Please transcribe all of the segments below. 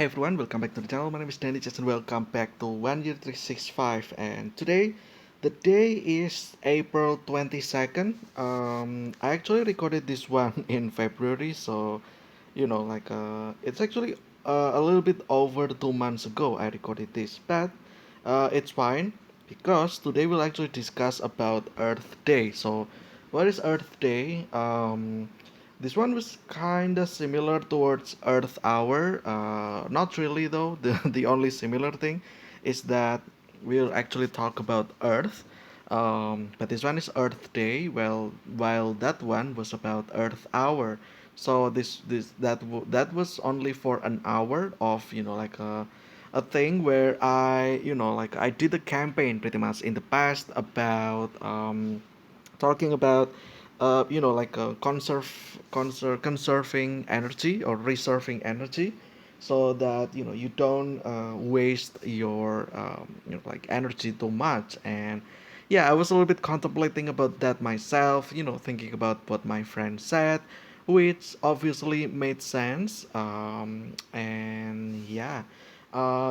Hey everyone, welcome back to the channel. My name is Danny Just and welcome back to 1 Year 365. And today, the day is April 22nd. I actually recorded this one in February, so it's actually a little bit over 2 months ago I recorded this, but it's fine because today we'll actually discuss about Earth Day. So, what is Earth Day? This one was kind of similar towards Earth Hour. Not really though. The only similar thing is that we'll actually talk about Earth. But this one is Earth Day. Well, while that one was about Earth Hour. So that was only for an hour of a thing where I did a campaign pretty much in the past about talking about conserving energy or reserving energy so that you don't waste your energy too much. And yeah, I was a little bit contemplating about that myself, thinking about what my friend said, which obviously made sense. And yeah,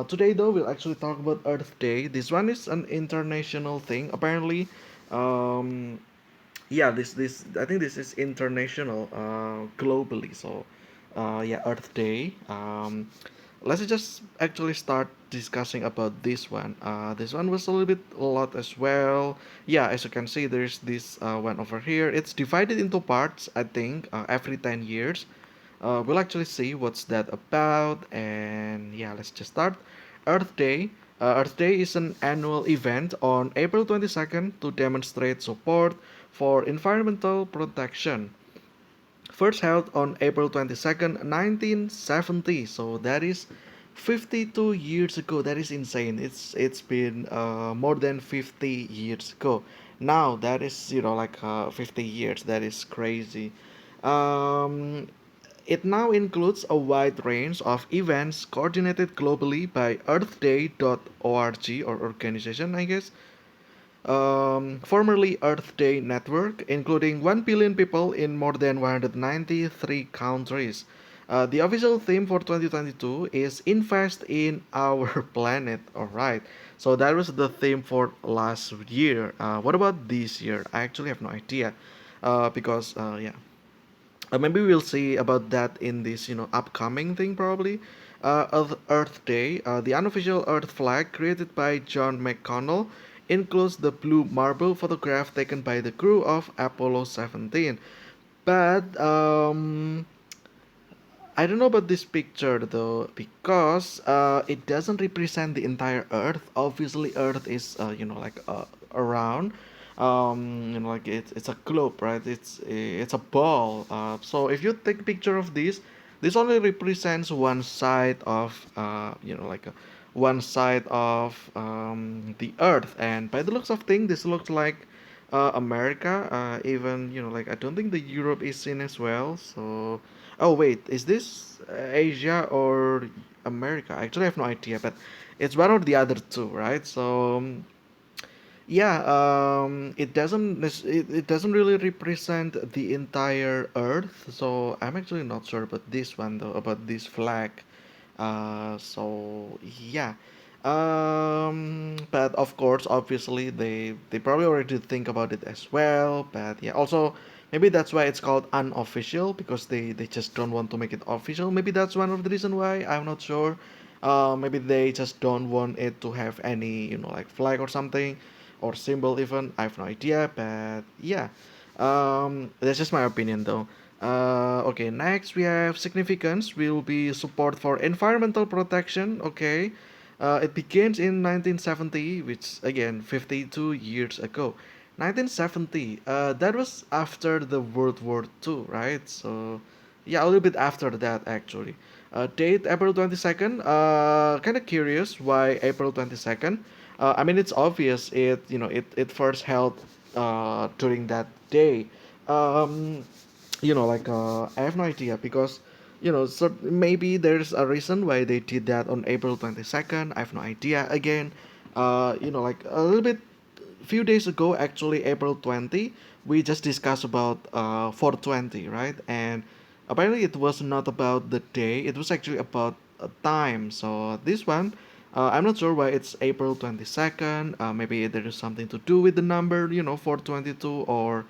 today though we'll actually talk about Earth Day. This one is an international thing apparently. Yeah, this I think this is international, globally. So yeah, Earth Day. Let's just actually start discussing about this one. This one was a lot as well. Yeah, as you can see, there's this one over here. It's divided into parts, I think, every 10 years. We'll actually see what's that about. And yeah, let's just start. Earth Day. Earth Day is an annual event on April 22nd to demonstrate support for environmental protection. First held on April 22nd, 1970. So that is 52 years ago. That is insane. It's been more than 50 years ago. Now that is 50 years. That is crazy. Um, it now includes a wide range of events coordinated globally by earthday.org or organization, I guess, formerly Earth Day Network, including 1 billion people in more than 193 countries. The official theme for 2022 is Invest in Our Planet. Alright, so that was the theme for last year. What about this year? I actually have no idea. Because, yeah. Maybe we'll see about that in this upcoming thing probably. Earth Day, the unofficial Earth flag created by John McConnell, includes the blue marble photograph taken by the crew of Apollo 17. But I don't know about this picture though, because it doesn't represent the entire Earth. Obviously, Earth is around. Like it's a globe, right? It's a ball. So if you take a picture of this only represents one side of one side of the Earth. And by the looks of things, this looks like America. Even I don't think the Europe is in as well. So oh wait, is this Asia or America? I actually have no idea, but it's one or the other two, right? So yeah, it doesn't really represent the entire Earth. So I'm actually not sure about this one though, about this flag. So yeah. But of course, obviously, they probably already think about it as well. But yeah, also maybe that's why it's called unofficial, because they just don't want to make it official. Maybe that's one of the reason why. I'm not sure. Maybe they just don't want it to have any like flag or something, or symbol even. I have no idea. But yeah, that's just my opinion though. Okay, next we have significance will be support for environmental protection. Okay, it begins in 1970, which again 52 years ago. 1970. That was after the World War II, right? So yeah, a little bit after that actually. Date April 22nd. Kind of curious why April 22nd. I mean it's obvious. It first held during that day. Um, I have no idea because so maybe there's a reason why they did that on April 22nd. I have no idea again. Like a little bit few days ago, actually April 20, we just discussed about 420, right? And apparently it was not about the day, it was actually about time. So this one, I'm not sure why it's April 22nd. Maybe there is something to do with the number, 422, or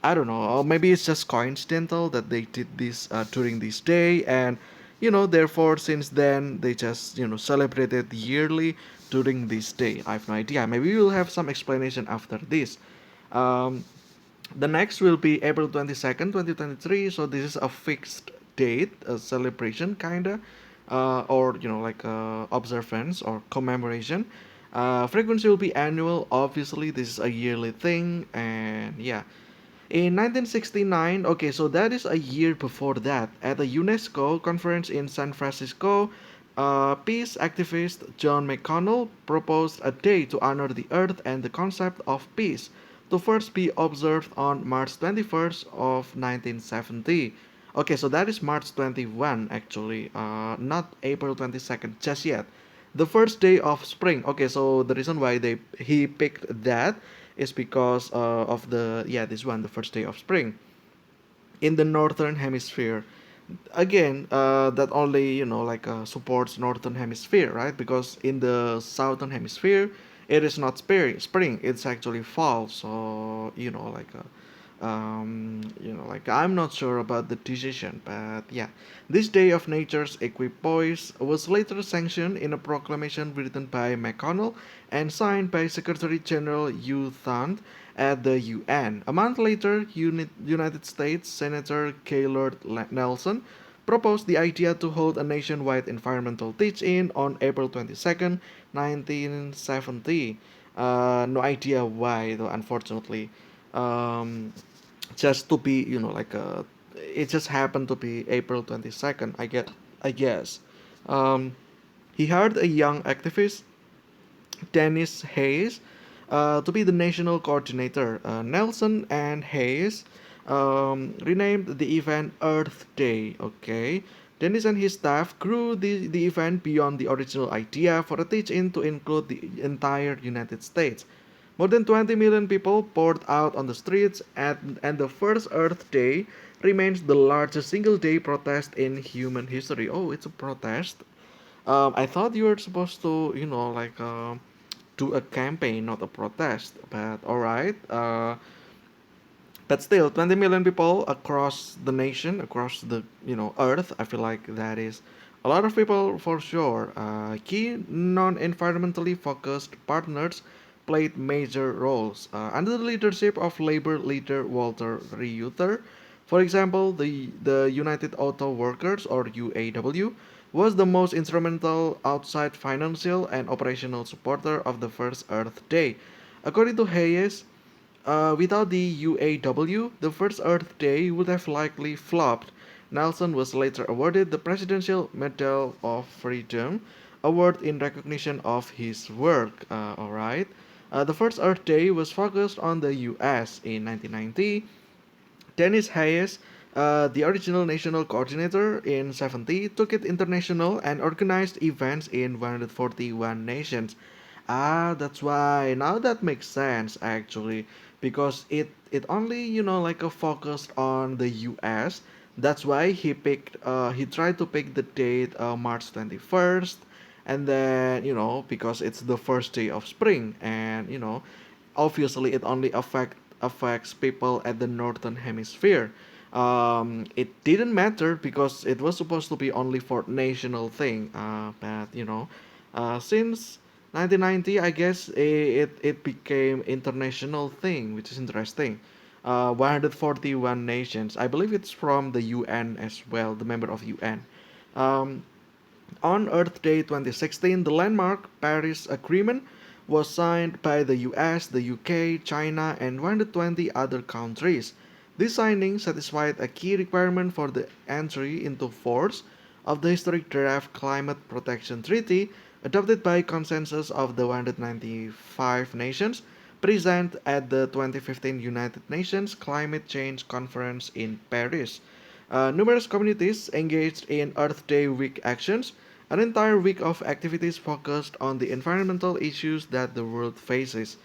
I don't know. Or maybe it's just coincidental that they did this during this day, and therefore since then they just celebrated yearly during this day. I have no idea. Maybe we'll have some explanation after this. Um, the next will be April 22nd, 2023. So this is a fixed date, a celebration kinda, or like observance or commemoration. Frequency will be annual. Obviously, this is a yearly thing, and yeah. In 1969, okay, so that is a year before that, at a UNESCO conference in San Francisco, peace activist John McConnell proposed a day to honor the Earth and the concept of peace, to first be observed on March 21st of 1970. Okay, so that is March 21 actually, not April 22nd just yet. The first day of spring. Okay, so the reason why they he picked that is because of the yeah this one, the first day of spring in the northern hemisphere. Again, that only like supports northern hemisphere, right? Because in the southern hemisphere it is not spring, it's actually fall. So like I'm not sure about the decision, but yeah, this day of nature's equipoise was later sanctioned in a proclamation written by McConnell and signed by Secretary General U Thant at the UN. A month later, United States Senator Gaylord Nelson proposed the idea to hold a nationwide environmental teach-in on April 22nd, 1970. No idea why, though, unfortunately. Um, just to be, it just happened to be April 22nd, I guess. Um, he hired a young activist, Dennis Hayes, to be the national coordinator. Nelson and Hayes renamed the event Earth Day. Okay. Dennis and his staff grew the event beyond the original idea for a teach-in to include the entire United States. More than 20 million people poured out on the streets, and the first Earth Day remains the largest single day protest in human history. Oh, it's a protest. I thought you were supposed to, like do a campaign, not a protest. But all right. But still, 20 million people across the nation, across the Earth. I feel like that is a lot of people for sure. Key non-environmentally focused partners played major roles under the leadership of labor leader Walter Reuther. For example, the United Auto Workers, or UAW, was the most instrumental outside financial and operational supporter of the first Earth Day. According to Hayes, without the UAW, the first Earth Day would have likely flopped. Nelson was later awarded the Presidential Medal of Freedom award in recognition of his work. Alright. The first Earth Day was focused on the US in 1990. Dennis Hayes, the original national coordinator in 70, took it international and organized events in 141 nations. Ah, that's why. Now that makes sense actually, because it only like a focused on the U.S. That's why he tried to pick the date March 21st, and then because it's the first day of spring, and obviously it only affects people at the northern hemisphere. It didn't matter because it was supposed to be only for national thing. But since 1990, I guess it became international thing, which is interesting. 141 nations. I believe it's from the UN as well, the member of UN. Um, on Earth Day 2016, the landmark Paris Agreement was signed by the US, the UK, China, and 120 other countries. This signing satisfied a key requirement for the entry into force of the historic Draft Climate Protection Treaty, adopted by consensus of the 195 nations present at the 2015 United Nations Climate Change Conference in Paris. Numerous communities engaged in Earth Day week actions, an entire week of activities focused on the environmental issues that the world faces.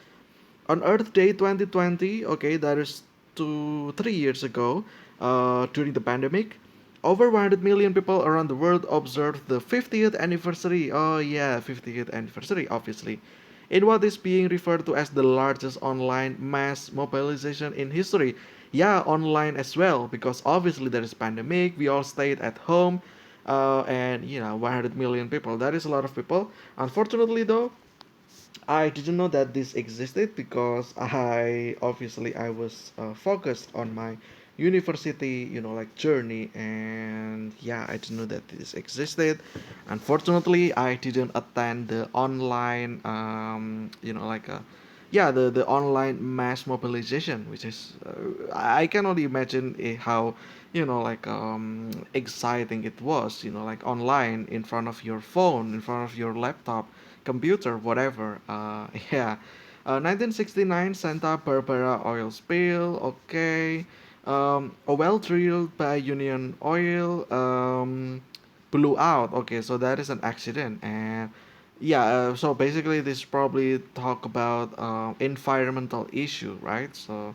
On Earth Day 2020, okay, that is 3 years ago, during the pandemic, Over 100 million people around the world observed the 50th anniversary. Oh, yeah, 50th anniversary, obviously. In what is being referred to as the largest online mass mobilization in history. Yeah, online as well, because obviously there is pandemic, we all stayed at home, and 100 million people. That is a lot of people. Unfortunately, though, I didn't know that this existed because I was focused on my university, like journey, and yeah, I didn't know that this existed. Unfortunately, I didn't attend the online, the online mass mobilization, which is I cannot imagine how exciting it was, like online in front of your phone, in front of your laptop, computer, whatever. Yeah. 1969 Santa Barbara oil spill. Okay. A well drilled by Union Oil blew out. Okay, so that is an accident. And yeah, so basically this probably talk about environmental issue, right? So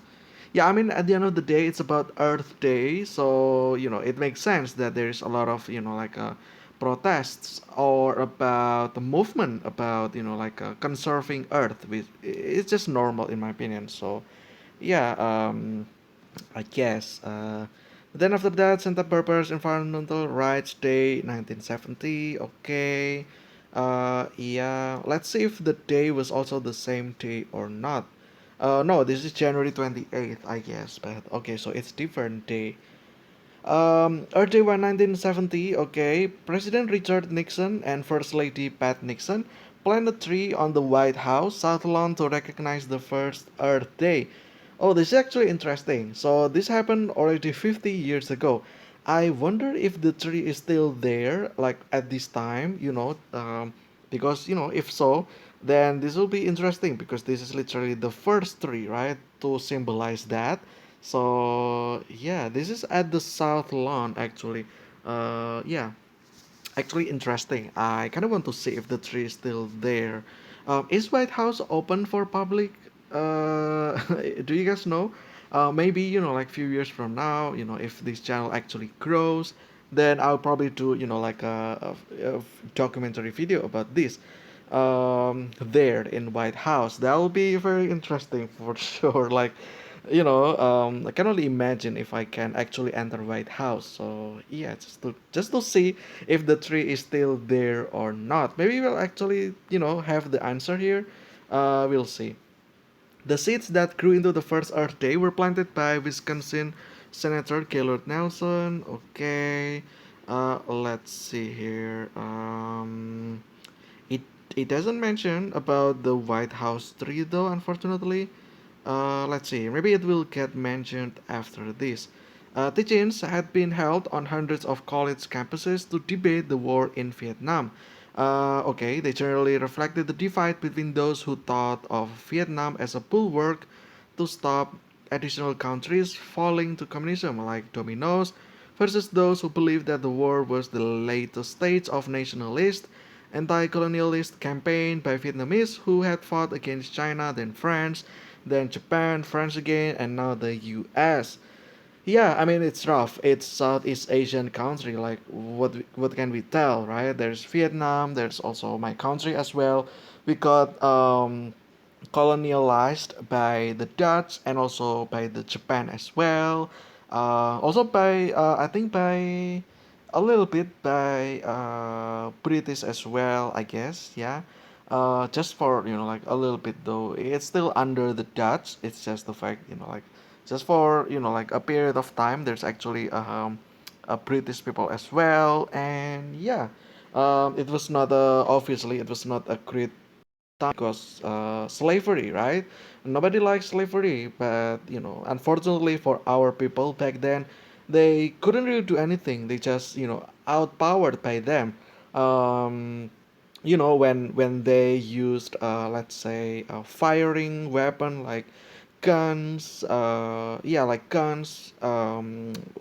yeah, I mean, at the end of the day, it's about Earth Day, so it makes sense that there's a lot of protests or about the movement about conserving Earth. Which it's just normal in my opinion. So yeah, I guess. Then after that, Santa Barbara's Environmental Rights Day, 1970. Okay. Yeah. Let's see if the day was also the same day or not. No, this is January 28th, I guess. But okay, so it's different day. Earth Day 1970. Okay, President Richard Nixon and First Lady Pat Nixon planted a tree on the White House South Lawn to recognize the first Earth Day. Oh, this is actually interesting. So this happened already 50 years ago. I wonder if the tree is still there, like at this time, because if so, then this will be interesting because this is literally the first tree, right, to symbolize that. So yeah, this is at the South Lawn actually. Yeah, actually interesting. I kind of want to see if the tree is still there. Is White House open for public? Do you guys know? Maybe like few years from now, if this channel actually grows, then I'll probably do like a documentary video about this. There in White House, that will be very interesting for sure. Like I can only imagine if I can actually enter White House. So yeah, just to see if the tree is still there or not. Maybe we'll actually have the answer here. We'll see. The seeds that grew into the first Earth Day were planted by Wisconsin Senator Gaylord Nelson. Okay, let's see here. It it doesn't mention about the White House tree though, unfortunately. Let's see, maybe it will get mentioned after this. Teach-ins had been held on hundreds of college campuses to debate the war in Vietnam. Okay, they generally reflected the divide between those who thought of Vietnam as a bulwark to stop additional countries falling to communism, like dominoes, versus those who believed that the war was the latest stage of nationalist, anti-colonialist campaign by Vietnamese who had fought against China, then France, then Japan, France again, and now the US. Yeah, I mean it's rough. It's Southeast Asian country. Like what can we tell, right? There's Vietnam. There's also my country as well. We got colonialized by the Dutch and also by the Japan as well. Also by I think by a little bit by British as well. I guess yeah. Just for like a little bit though. It's still under the Dutch. It's just the fact like just for like a period of time. There's actually a British people as well, and yeah. It was not obviously it was not a great time because slavery, right? Nobody likes slavery, but unfortunately for our people back then, they couldn't really do anything. They just outpowered by them. Um, when they used let's say a firing weapon like guns, yeah, like guns.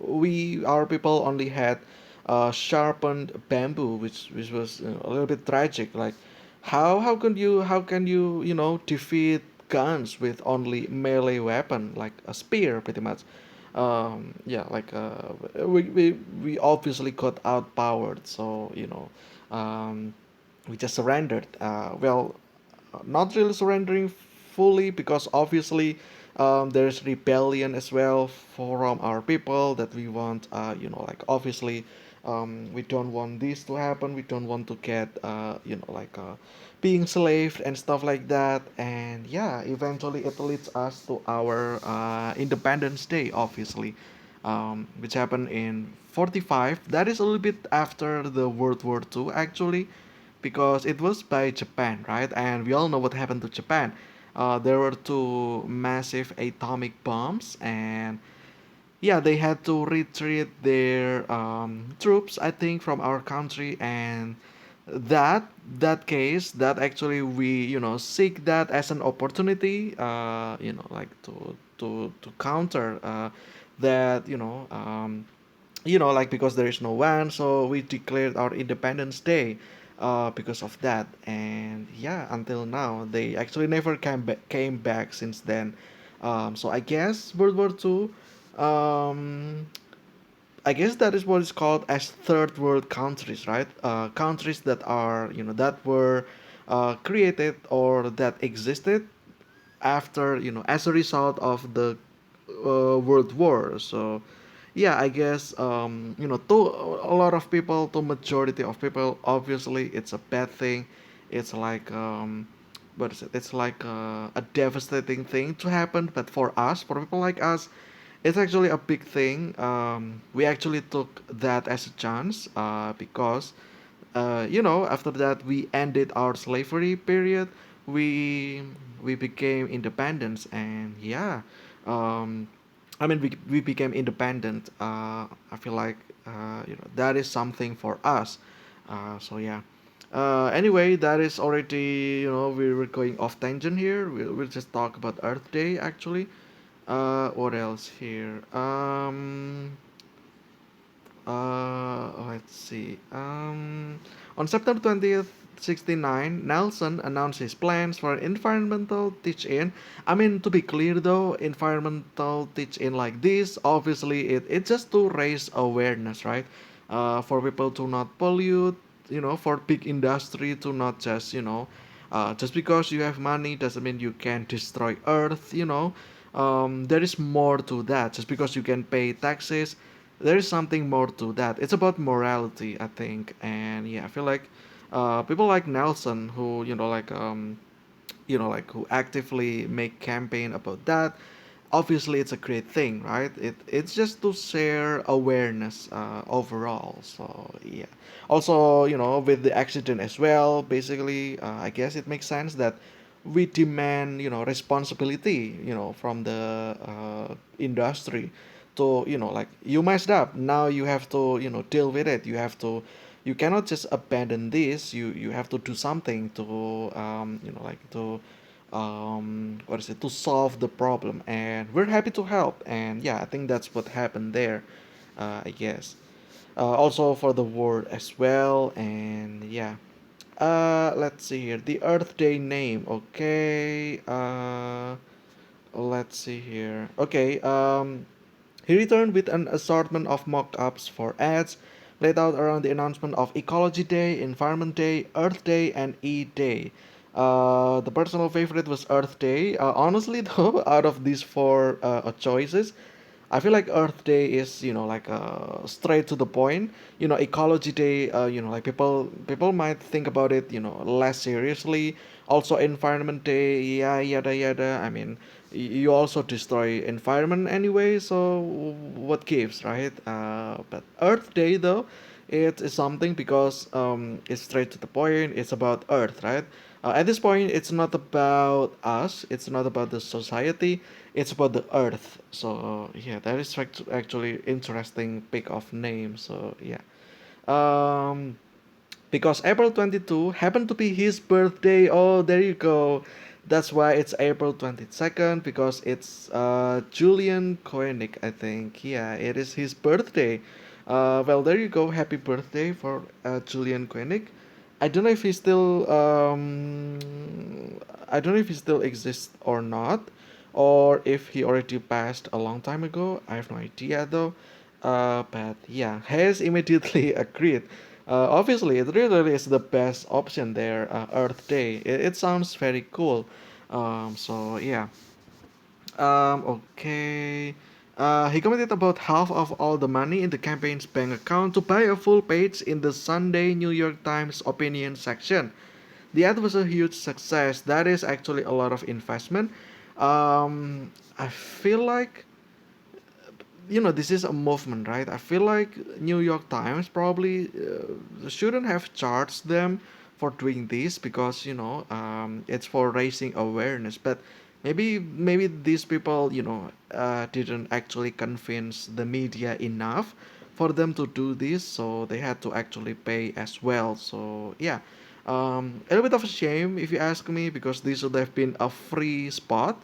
We our people only had sharpened bamboo, which was a little bit tragic. Like how can you defeat guns with only melee weapon like a spear, pretty much. Yeah, like we obviously got outpowered, so we just surrendered. Not really surrendering fully because obviously there's rebellion as well from our people that we want. Like obviously we don't want this to happen. We don't want to get being slaved and stuff like that. And yeah, eventually it leads us to our Independence Day, obviously, which happened in 45. That is a little bit after the World War II, actually, because it was by Japan, right? And we all know what happened to Japan. There were two massive atomic bombs, and yeah, they had to retreat their troops, I think, from our country, and that that case, that actually we seek that as an opportunity, like to counter that, like because there is no one, so we declared our Independence Day because of that. And yeah, until now they actually never came back since then. So I guess World War Two, um, I guess that is what is called as third world countries, right? Countries that are that were created or that existed after as a result of the world war. So yeah, I guess to a lot of people, to majority of people, obviously it's a bad thing. It's like what is it? It's like a devastating thing to happen. But for us, for people like us, it's actually a big thing. We actually took that as a chance because after that we ended our slavery period. We we became independent, and yeah, um, I mean we became independent. I feel like that is something for us. So yeah. Anyway, that is already we were going off tangent here. We'll just talk about Earth Day actually. What else here? Let's see. On September 20th, 69, Nelson announced his plans for environmental teach-in. I mean, to be clear though, environmental teach-in like this, obviously it's just to raise awareness, right? For people to not pollute, for big industry to not just because you have money doesn't mean you can destroy Earth. There is more to that. Just because you can pay taxes, there is something more to that. It's about morality, I think. And yeah, I feel like people like Nelson, who who actively make campaign about that. Obviously, it's a great thing, right? It's just to share awareness overall. So yeah. Also, with the accident as well. Basically, I guess it makes sense that we demand responsibility from the industry to like you messed up, now you have to deal with it. You cannot just abandon this. You have to do something to like to what is it, to solve the problem, and we're happy to help. And yeah, I think that's what happened there, I guess. Also for the world as well. And yeah, let's see here, the Earth Day name. Okay, let's see here. Okay, he returned with an assortment of mock-ups for ads laid out around the announcement of Ecology Day, Environment Day, Earth Day, and E-Day. The personal favorite was Earth Day. Honestly, though, out of these four choices, I feel like Earth Day is, like straight to the point. Ecology Day, like people might think about it, less seriously. Also, Environment Day, yeah, yada yada. I mean, you also destroy environment anyway, so what gives, right? But Earth Day though, it is something because it's straight to the point. It's about Earth, right? At this point, it's not about us. It's not about the society. It's about the Earth. So yeah, that is actually interesting pick of name. So yeah. Um, because April 22 happened to be his birthday. Oh, there you go. That's why it's April 22nd, because it's Julian Koenig, I think. Yeah, it is his birthday. Well, there you go. Happy birthday for Julian Koenig. I don't know if he still I don't know if he still exists or not, or if he already passed a long time ago. I have no idea though. But yeah, Hayes immediately agreed. Obviously, it really is the best option there, Earth Day. It sounds very cool. So yeah. Okay. He committed about half of all the money in the campaign's bank account to buy a full page in the Sunday New York Times opinion section. The ad was a huge success. That is actually a lot of investment. I feel like this is a movement, right? I feel like New York Times probably shouldn't have charged them for doing this because it's for raising awareness. But maybe these people didn't actually convince the media enough for them to do this, so they had to actually pay as well. So yeah, a little bit of a shame if you ask me, because this would have been a free spot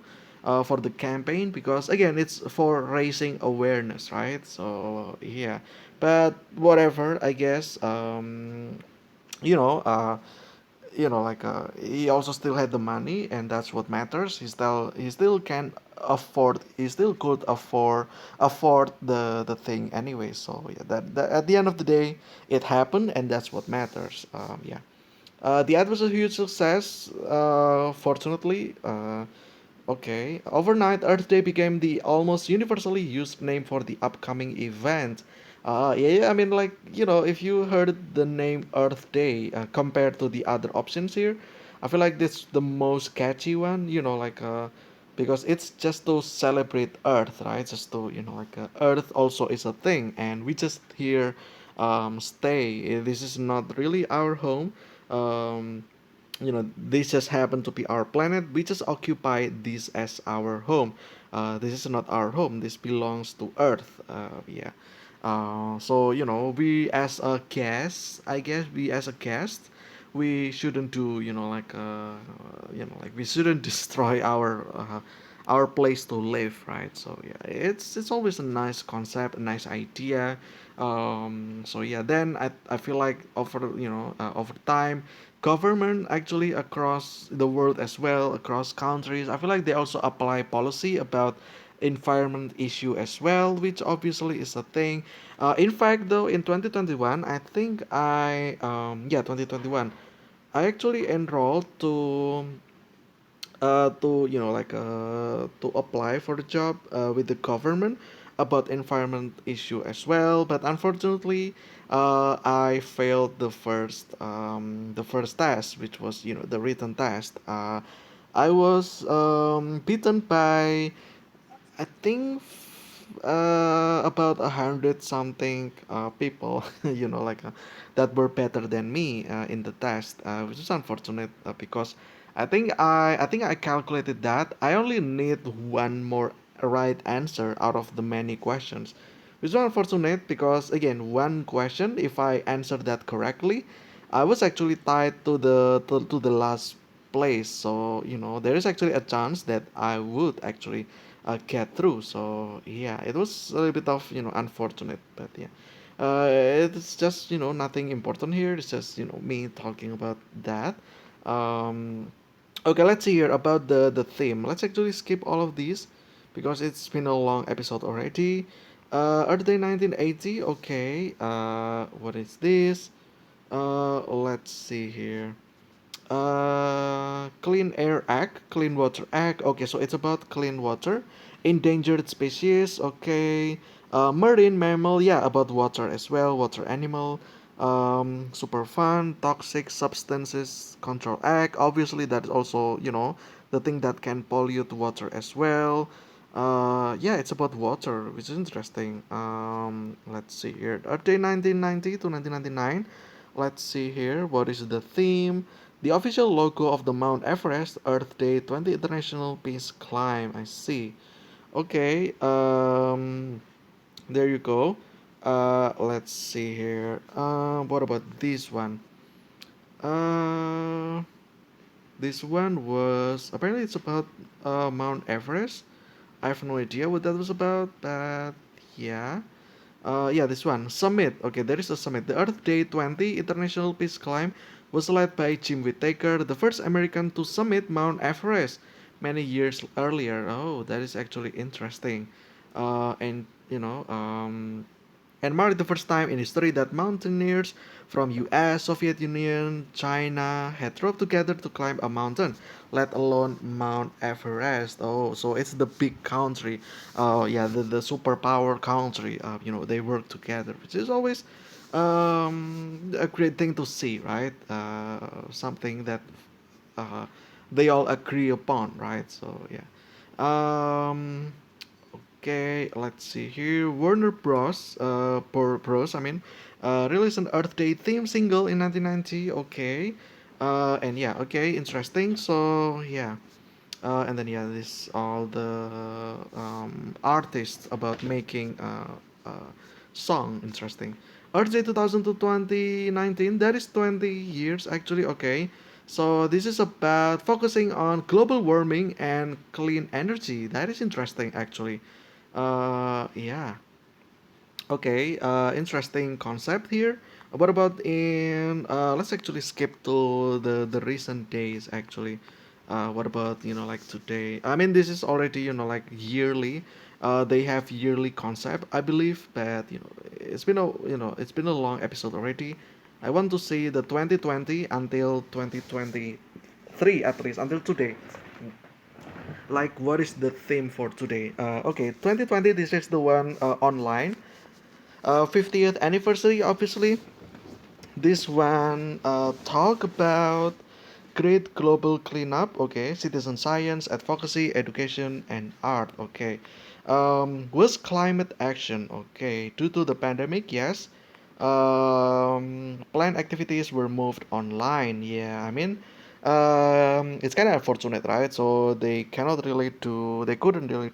for the campaign, because again it's for raising awareness, right? So yeah, but whatever, I guess. You know uh he also still had the money, and that's what matters. He still can afford, he still could afford the thing anyway. So yeah, that at the end of the day it happened, and that's what matters. Yeah. The ad was a huge success, fortunately. Okay. Overnight, Earth Day became the almost universally used name for the upcoming event. Yeah, I mean, like, if you heard the name Earth Day compared to the other options here, I feel like this the most catchy one, because it's just to celebrate Earth, right? Just to, Earth also is a thing, and we just here stay. This is not really our home. Um, this just happened to be our planet. We just occupy this as our home. This is not our home. This belongs to Earth. Yeah. So we as a guest, I guess we as a guest, we shouldn't do, like we shouldn't destroy our place to live, right? So yeah, it's always a nice concept, a nice idea. So yeah, then I feel like over time, government actually across the world as well, across countries, I feel like they also apply policy about environment issue as well, which obviously is a thing. In fact, though, in 2021, I think I yeah, 2021, I actually enrolled to apply for the job with the government about environment issue as well. But unfortunately, I failed the first test, which was the written test. I was beaten by, I think, about 100 something people, that were better than me in the test, which is unfortunate, because I think I calculated that I only need one more right answer out of the many questions, which is unfortunate because again, one question, if I answered that correctly, I was actually tied to the last place. So there is actually a chance that I would actually get through. So yeah, it was a little bit of unfortunate, but yeah, it's just nothing important here. It's just me talking about that. Um, okay, let's see here about the theme. Let's actually skip all of these because it's been a long episode already. Earth Day 1980. Okay. What is this? Let's see here. Clean Air Act, Clean Water Act. Okay, so it's about clean water, endangered species. Okay, marine mammal. Yeah, about water as well, water animal. Super fun. Toxic Substances Control Act. Obviously, that's also the thing that can pollute water as well. Yeah, it's about water, which is interesting. Let's see here. Earth Day 1990 to 1999. Let's see here. What is the theme? The official logo of the Mount Everest Earth Day 20 International Peace Climb. I see. Okay. There you go. Let's see here. What about this one? Uh, this one was apparently it's about Mount Everest. I have no idea what that was about, but yeah. Yeah, this one. Summit. Okay, there is a summit. The Earth Day 20 International Peace Climb was led by Jim Whittaker, the first American to summit Mount Everest, many years earlier. Oh, that is actually interesting. And and marked the first time in history that mountaineers from US, Soviet Union, China had roped together to climb a mountain, let alone Mount Everest. Oh, so it's the big country. Yeah, the superpower country. They work together, which is always a great thing to see, right? Something that uh, they all agree upon, right? So yeah. Um, Okay, let's see here. Warner Bros. Bros. I mean, released an Earth Day theme single in 1990. Okay, and yeah, okay, interesting. So yeah, and then yeah, this all the artists about making song. Interesting. Earth Day 2000 to 2019. That is 20 years actually. Okay. So this is about focusing on global warming and clean energy. That is interesting actually. Yeah. Okay. Interesting concept here. What about in? Let's actually skip to the recent days. Actually, what about like today? I mean, this is already like yearly. They have yearly concept, I believe, but it's been a long episode already. I want to see the 2020 until 2023 at least until today. Like, what is the theme for today? Okay, 2020. This is the one online. 50th anniversary, obviously. This one talk about great global cleanup. Okay, citizen science, advocacy, education, and art. Okay, was climate action. Okay, due to the pandemic, yes. Planned activities were moved online. Yeah, I mean, it's kind of unfortunate, right? So they couldn't really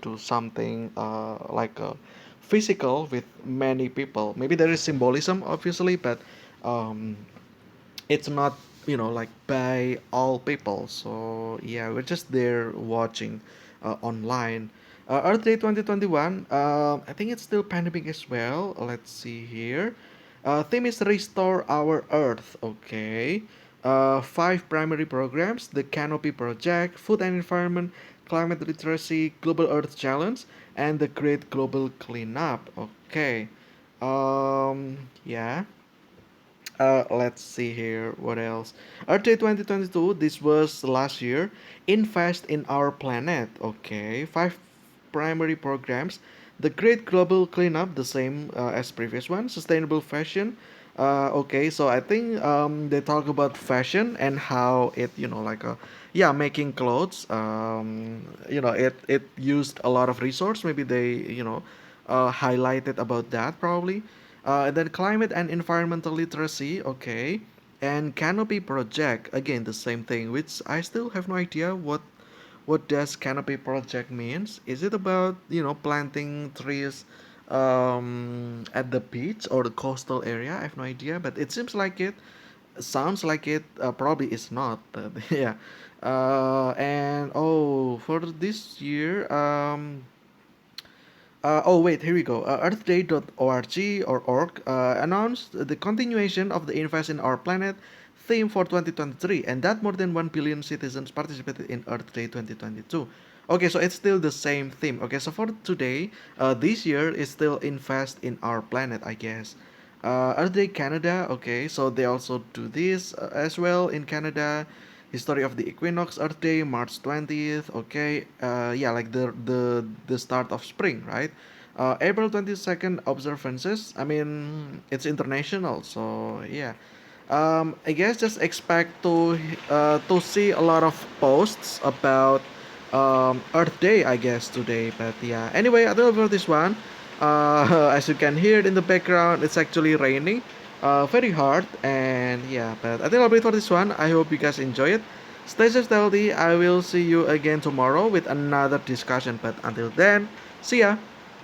do something like physical with many people. Maybe there is symbolism, obviously, but um, it's not like by all people. So yeah, we're just there watching online. Earth Day 2021. I think it's still pandemic as well. Let's see here. Theme is restore our Earth. Okay. Five primary programs: the Canopy Project, Food and Environment, Climate Literacy, Global Earth Challenge, and the Great Global Cleanup. Okay. Yeah. Let's see here. What else? Earth Day 2022. This was last year. Invest in our planet. Okay. Five primary programs. The Great Global Cleanup, the same as previous one. Sustainable fashion. Okay. So I think they talk about fashion and how it like yeah, making clothes. It used a lot of resource. Maybe they highlighted about that probably. And then climate and environmental literacy, okay. And canopy project, again the same thing, which I still have no idea what does canopy project means. Is it about planting trees at the beach or the coastal area? I have no idea, but it seems like it. Sounds like it. Probably is not, but yeah. And oh, for this year, oh wait, here we go. Earthday.org or org announced the continuation of the Invest in Our Planet theme for 2023, and that more than 1 billion citizens participated in Earth Day 2022. Okay, so it's still the same theme. Okay, so for today, this year is still Invest in Our Planet, I guess. Earth Day Canada, okay, so they also do this as well in Canada. History of the equinox, Earth Day, March 20th. Okay, yeah, like the start of spring, right? April 22nd observances. I mean, it's international, so yeah. I guess just expect to see a lot of posts about Earth Day, I guess today. But yeah, anyway, I don't know about this one. As you can hear it in the background, it's actually raining, very hard, and yeah. But I think I'll be it for this one. I hope you guys enjoy it. Stay safe, stay healthy. I will see you again tomorrow with another discussion. But until then, see ya.